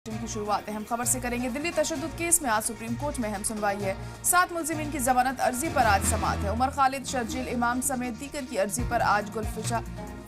की शुरुआत अहम खबर से करेंगे। दिल्ली तशद्दुद केस में आज सुप्रीम कोर्ट में अहम सुनवाई है। 7 मुलजिमीन की जमानत अर्जी पर आज समाअत है। उमर खालिद, शर्जील इमाम समेत दीगर की अर्जी पर आज गुलफिशा,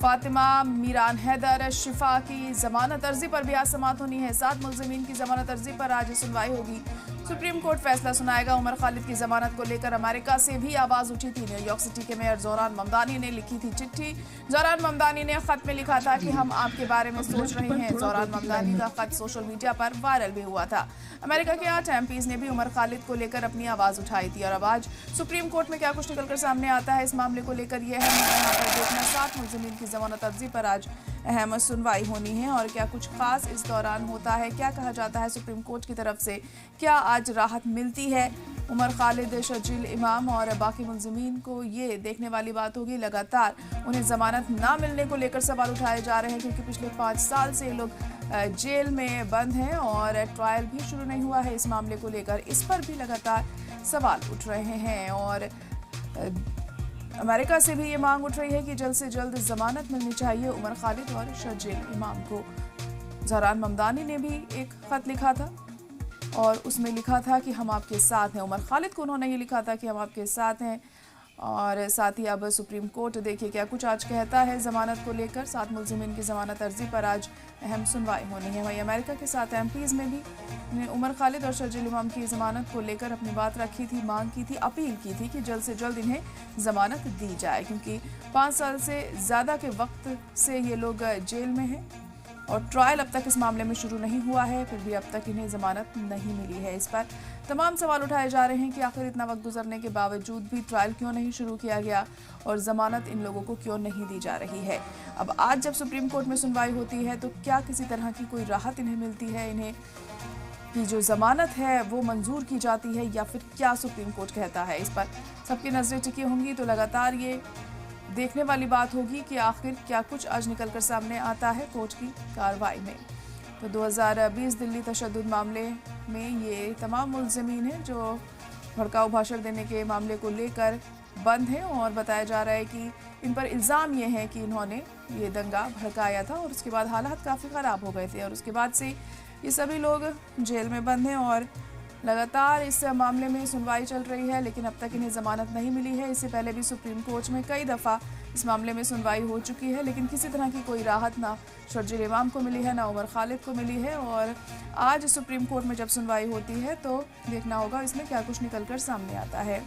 फातिमा, मीरान हैदर, शिफा की जमानत अर्जी पर भी आज समाअत होनी है। 7 मुलजिमीन की जमानत अर्जी पर आज सुनवाई होगी। सुप्रीम कोर्ट फैसला सुनाएगा। उमर खालिद की जमानत को लेकर अमेरिका से भी आवाज उठी थी। न्यूयॉर्क सिटी के मेयर जोरान ममदानी ने लिखी थी चिट्ठी। जोरान ममदानी ने खत में लिखा था कि हम आपके बारे में सोच रहे हैं। जोरान ममदानी का खत सोशल मीडिया पर वायरल भी हुआ था। अमेरिका के 8 एमपीज ने भी उमर खालिद को लेकर अपनी आवाज उठाई थी और अब आज सुप्रीम कोर्ट में क्या कुछ निकलकर सामने आता है इस मामले को लेकर यह है यहाँ पर देखना। 7 मुलजिमीन की जमानत अर्जी पर आज अहम सुनवाई होनी है और क्या कुछ खास इस दौरान होता है, क्या कहा जाता है सुप्रीम कोर्ट की तरफ से, क्या आज राहत मिलती है उमर खालिद, शर्जील इमाम और बाकी मुलजिमीन को, ये देखने वाली बात होगी। लगातार उन्हें जमानत ना मिलने को लेकर सवाल उठाए जा रहे हैं क्योंकि पिछले 5 साल से लोग जेल में बंद हैं और ट्रायल भी शुरू नहीं हुआ है इस मामले को लेकर। इस पर भी लगातार सवाल उठ रहे हैं और अमेरिका से भी ये मांग उठ रही है कि जल्द से जल्द जमानत मिलनी चाहिए उमर खालिद और शर्जील इमाम को। जोरान ममदानी ने भी एक खत लिखा था और उसमें लिखा था कि हम आपके साथ हैं। उमर खालिद को उन्होंने ये लिखा था कि हम आपके साथ हैं और साथ ही अब सुप्रीम कोर्ट देखिए क्या कुछ आज कहता है जमानत को लेकर। 7 मुलजिमीन की जमानत अर्जी पर आज अहम सुनवाई होनी है। वहीं अमेरिका के 7 एमपीज में भी उमर खालिद और शर्जील इमाम की जमानत को लेकर अपनी बात रखी थी, मांग की थी, अपील की थी कि जल्द से जल्द इन्हें जमानत दी जाए क्योंकि 5 साल से ज़्यादा के वक्त से ये लोग जेल में हैं और ट्रायल अब तक इस मामले में शुरू नहीं हुआ है, फिर भी अब तक इन्हें जमानत नहीं मिली है। इस पर तमाम सवाल उठाए जा रहे हैं कि आखिर इतना वक्त गुजरने के बावजूद भी ट्रायल क्यों नहीं शुरू किया गया और जमानत इन लोगों को क्यों नहीं दी जा रही है। अब आज जब सुप्रीम कोर्ट में सुनवाई होती है तो क्या किसी तरह की कोई राहत इन्हें मिलती है, इन्हें की जो जमानत है वो मंजूर की जाती है या फिर क्या सुप्रीम कोर्ट कहता है, इस पर सबकी नजरें टिकी होंगी। तो लगातार ये देखने वाली बात होगी कि आखिर क्या कुछ आज निकलकर सामने आता है कोर्ट की कार्रवाई में। तो 2020 दिल्ली तशद्दुद मामले में ये तमाम मुलजिमीन हैं जो भड़काऊ भाषण देने के मामले को लेकर बंद हैं और बताया जा रहा है कि इन पर इल्ज़ाम ये है कि इन्होंने ये दंगा भड़काया था और उसके बाद हालात काफ़ी ख़राब हो गए थे और उसके बाद से ये सभी लोग जेल में बंद हैं और लगातार इस मामले में सुनवाई चल रही है लेकिन अब तक इन्हें जमानत नहीं मिली है। इससे पहले भी सुप्रीम कोर्ट में कई दफ़ा इस मामले में सुनवाई हो चुकी है लेकिन किसी तरह की कोई राहत ना शर्जील इमाम को मिली है ना उमर खालिद को मिली है और आज सुप्रीम कोर्ट में जब सुनवाई होती है तो देखना होगा इसमें क्या कुछ निकल कर सामने आता है।